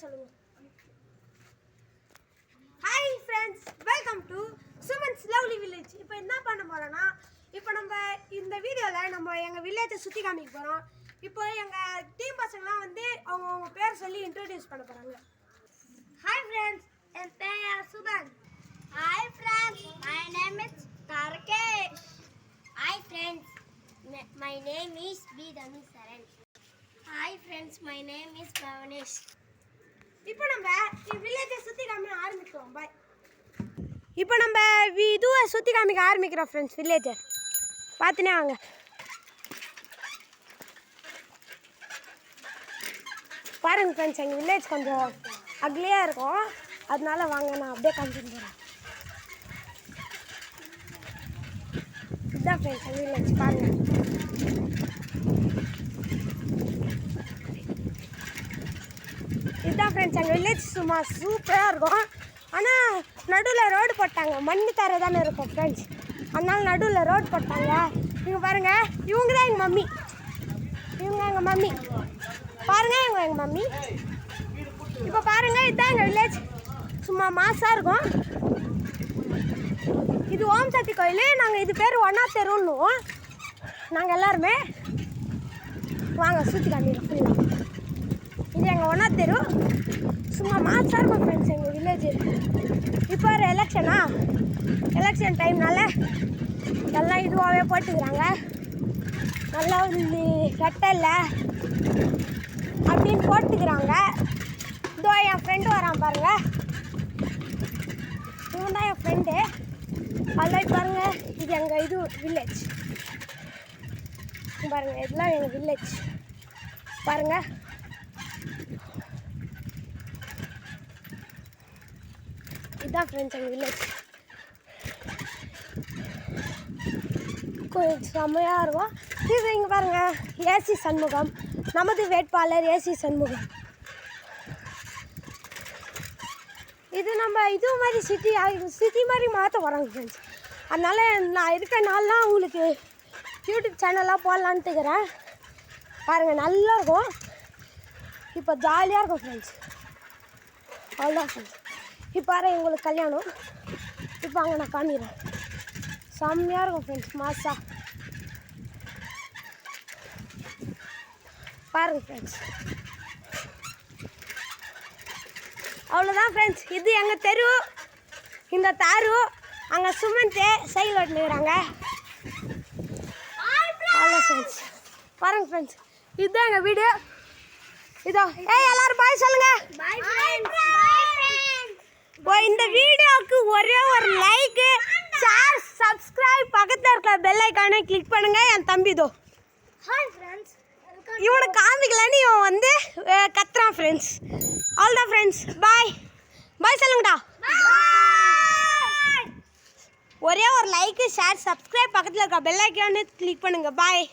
சொல்லுங்க. Hi friends, welcome to Suman's lovely village. இப்போ என்ன பண்ண போறோம்னா, இப்போ நம்ம இந்த வீடியோவில் நம்ம எங்கள் வில்லேஜை சுற்றி காமிக்க போகிறோம். இப்போ எங்கள் டீம் பசங்களாம் வந்து அவங்க பேர் சொல்லி இன்ட்ரோடியூஸ் பண்ண போகிறாங்க. ஹாய் ஃப்ரெண்ட்ஸ், என் பேர் Suban. Hi friends, my name is Tarkesh. Hi friends, my name is P Thanusaran. Hi friends, my name is Bhavanesh. இப்போ நம்ம வில்லேஜை சுற்றி காமிக்க ஆரம்பிக்கிறோம். பாய். இப்போ நம்ம இதுவை சுற்றி காமிக்க ஆரம்பிக்கிறோம் ஃப்ரெண்ட்ஸ். வில்லேஜை பார்த்துனே வாங்க. பாருங்க ஃப்ரெண்ட்ஸ், எங்கள் வில்லேஜ் கொஞ்சம் அக்லியாக இருக்கும், அதனால வாங்க நான் அப்படியே காமிச்சிட்டு போகிறேன். இதுதான் ஃப்ரெண்ட்ஸ் எங்கள் வில்லேஜ், பாருங்கள். இதுதான் ஃப்ரெண்ட்ஸ் எங்கள் வில்லேஜ். சும்மா சூப்பராக இருக்கும். ஆனால் நடுவில் ரோடு போட்டாங்க. மண் தர தானே இருக்கும் ஃப்ரெண்ட்ஸ், அதனால நடுவில் ரோடு போட்டாங்க. இங்கே பாருங்கள், இவங்க தான் எங்கள் மம்மி. இவங்க எங்கள் மம்மி பாருங்கள், இவங்க எங்கள் மம்மி. இப்போ பாருங்கள், இதுதான் எங்கள் வில்லேஜ். சும்மா மாசாக இருக்கும். இது ஓம் சக்தி கோயில். நாங்கள் இது பேர் ஒன்றா தெருன்னுவோம் நாங்கள் எல்லாருமே. வாங்க சுற்றி காமிக்கிறோம் ஃபுல்லாக. இது எங்கள் ஒன்றா தெரு. சும்மா மாசாக இருக்கும் ஃப்ரெண்ட்ஸ் எங்கள் வில்லேஜ். இப்போ ஒரு எலெக்ஷன் டைம்னால எல்லாம் இதுவாகவே போட்டுக்கிறாங்க. நல்லா வந்து கட்டலை அப்படின்னு போட்டுக்கிறாங்க. இதோ என் ஃப்ரெண்டு வரான் பாருங்க, இவன் தான் என் ஃப்ரெண்டு. அதில் பாருங்கள், இது எங்கள் இது வில்லேஜ் பாருங்கள். இதெல்லாம் எங்கள் வில்லேஜ் பாருங்கள். இதுதான் ஃப்ரெண்ட்ஸ் எங்கள் வில்லேஜ். கொஞ்சம் செம்மையாக இருக்கும். இது இங்கே பாருங்கள், ஏசி சண்முகம், நமது வேட்பாளர் ஏசி சண்முகம். இது நம்ம இது மாதிரி சிட்டி மாதிரி மாற்ற போகிறாங்க ஃப்ரெண்ட்ஸ். அதனால் நான் இருக்க நாள்லாம் உங்களுக்கு யூடியூப் சேனலாக போடலான்ட்டு இருக்கிறேன். பாருங்கள், நல்லா இருக்கும். இப்போ ஜாலியாக இருக்கும் ஃப்ரெண்ட்ஸ். அவ்வளோதான் ஃப்ரெண்ட்ஸ். இப்போ பாரு, எங்களுக்கு கல்யாணம். இப்போ அங்கே நான் காமிக்கிறேன். செம்மையாக இருக்கும் ஃப்ரெண்ட்ஸ், மாசா பாருங்கள் ஃப்ரெண்ட்ஸ். அவ்வளோதான் ஃப்ரெண்ட்ஸ். இது எங்கள் தெரு. இந்த தாரு அங்கே சுமந்து சைக்கிள் ஓட்டுனுக்குறாங்க. அவ்வளோ ஃப்ரெண்ட்ஸ். பாருங்கள் ஃப்ரெண்ட்ஸ், இதுதான் எங்கள் வீடு. இதோ எல்லாரும் பாய் சொல்லுங்கள். இந்த வீடியோவுக்கு ஒரே ஒரு லைக்கு, ஷேர், சப்ஸ்கிரைப், பக்கத்தில் இருக்கிற பெல் ஐக்கானை கிளிக் பண்ணுங்கள். என் தம்பி இதோ இவனை காமிக்கலன்னு இவன் வந்து கத்துறான் ஃப்ரெண்ட்ஸ். அவ்வளோதான் ஃப்ரெண்ட்ஸ், பாய் பாய் சொல்லுங்கடா. ஒரே ஒரு லைக்கு, ஷேர், சப்ஸ்கிரைப், பக்கத்தில் இருக்க பெல் ஐக்கானை கிளிக் பண்ணுங்கள். பாய்.